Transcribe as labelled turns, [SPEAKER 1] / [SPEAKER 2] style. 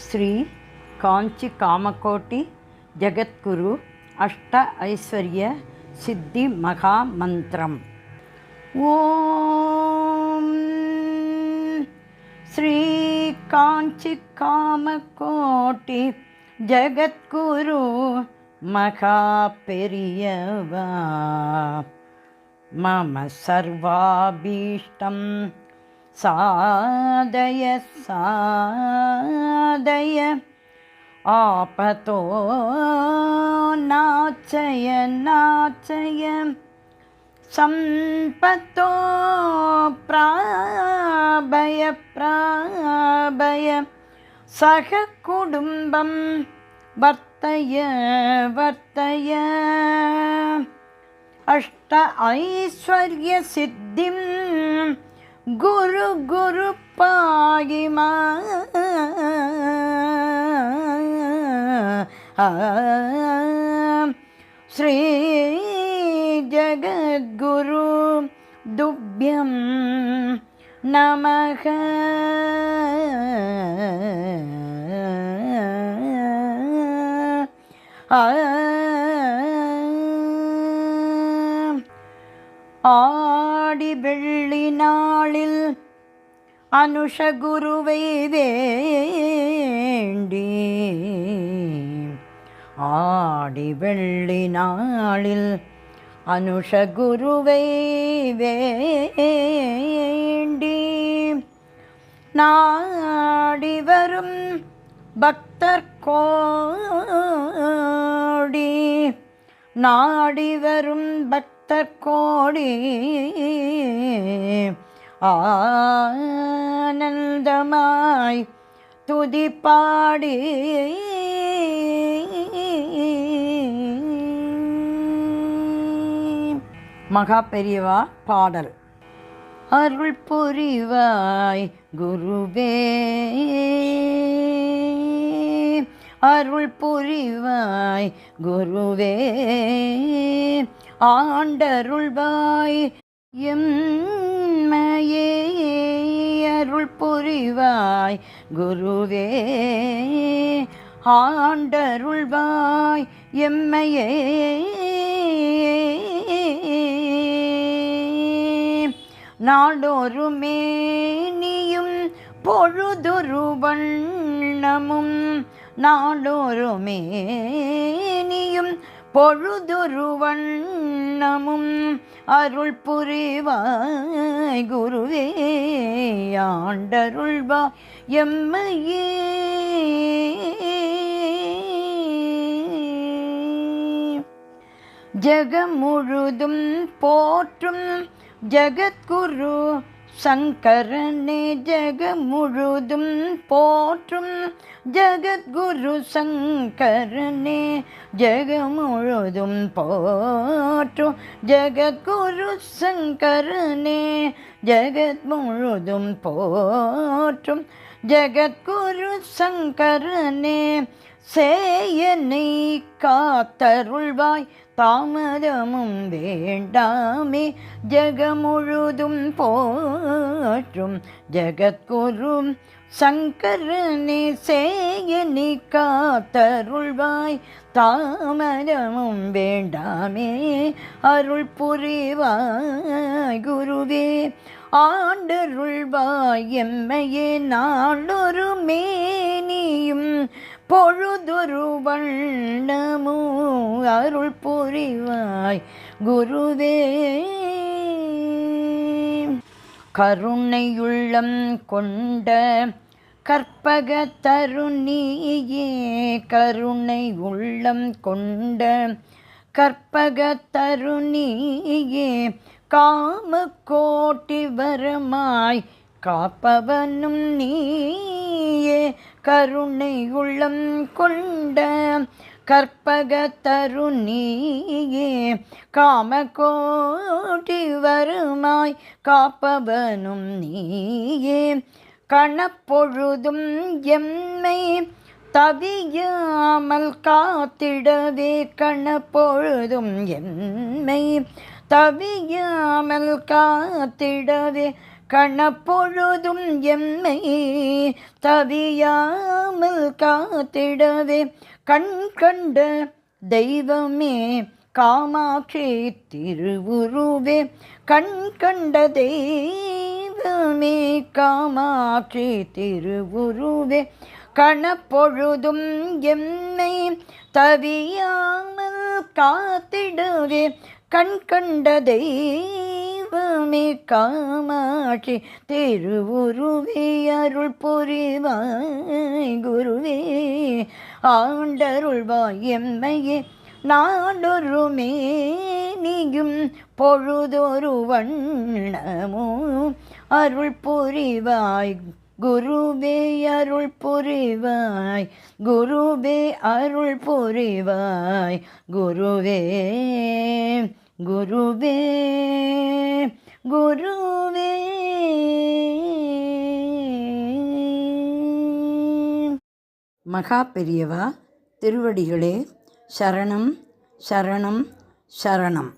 [SPEAKER 1] శ్రీ కాంచి కామకోటి జగద్గురు అష్ట ఐశ్వర్య సిద్ధి మహామంత్రం. ఓం శ్రీ కాంచి కామకోటి జగద్గురు మహా పెరియవా మమ సర్వాభీష్టం సాధయ సాధయ ఆపతో నాచయ నాచయ సంపతో ప్రాభయ ప్రాభయ సహ కుటుంబం వర్తయ వర్తయ అష్ట ఐశ్వర్య సిద్ధిం గురు గురు పాగిమా శ్రీ జగద్గురు తుభ్యం నమః. ஆடி வெள்ளி நாளில் அனுஷ குருவை வேண்டி, ஆடி வெள்ளி நாளில் அனுஷ குருவை வேண்டி நாடி வரும் பக்தர் கோடி, நாடி வரும் பக்தர் கோடி ஆனந்தமாய் துதி பாடி மகா பெரியவா பாடல். அருள் புரிவாய் குருவே, அருள் புரிவாய் குருவே, ஆண்டருள்வாய் எம்மையே, அருள் புரிவாய் குருவே, ஆண்டருள்வாய் எம்மையே. நாடொரு மேனியும் பொழுதொரு வண்ணமும், நாடொரு மேனியும் பொழுதொரு வண்ணமும் அருள் புரிவாய் குருவே, ஆண்டருள்வாய் எம்மையே. ஜகம் முழுதும் போற்றும் ஜகத்குரு சங்கரனே, ஜகம் முழுதும் போற்றும் ஜகத்குரு சங்கரனே, ஜகம் முழுதும் போற்றும் ஜகத்குரு சங்கரனே, ஜகத் முழுதும் போற்றும் ஜகத்குரு சங்கரனே, சேயனை காத்தருள்வாய் தாமதமும் வேண்டாமே, ஜகமுழுதும் போற்றும் ஜகத்குரு சங்கரனே, சேயனை காத்தருள்வாய் தாமதமும் வேண்டாமே, அருள் புரிவாய் குருவே, ஆண்டருள்வாய் எம்மையே. நாளொரு மேனியும் பொழுதொரு வண்ணமோ அருள் புரிவாய் குருவே. கருணையுள்ளம் கொண்ட கற்பக தருணியே, கருணை உள்ளம் கொண்ட கற்பக தருணியே, காம கோட்டி வரமாய் காப்பவனும் நீயே, கருணை உள்ளம் கொண்ட கற்பக தருணியே, காம கோட்டி வருமாய் காப்பவனும் நீயே, கணப்பொழுதும் எம்மை தவியாமல் காத்திடவே, கணப்பொழுதும் எம்மை தவியாமல் காத்திடவே, கணப்பொழுதும் எம்மை தவியாமல் தவியாமல் காத்திடவே கண் கண்ட தெய்வமே காமாட்சி திருவுருவே கண் கண்ட தெய்வமே காமாட்சி திருவுருவே கணப்பொழுதும் எம்மை தவியாமல் காத்திடவே கண் கண்ட தெய்வமே காமாட்சி திருவுருவே அருள் புரிவாய் குருவே ஆண்டருள்வாய் எம்மையே நாடொரு மேனியும் பொழுதொரு வண்ணமோ அருள் புரிவாய் குருவே அருள் புரிவாய் குருவே அருள் புரிவாய் குருவே குருவே குருவே. மகா பெரியவா திருவடிகளே சரணம் சரணம் சரணம்.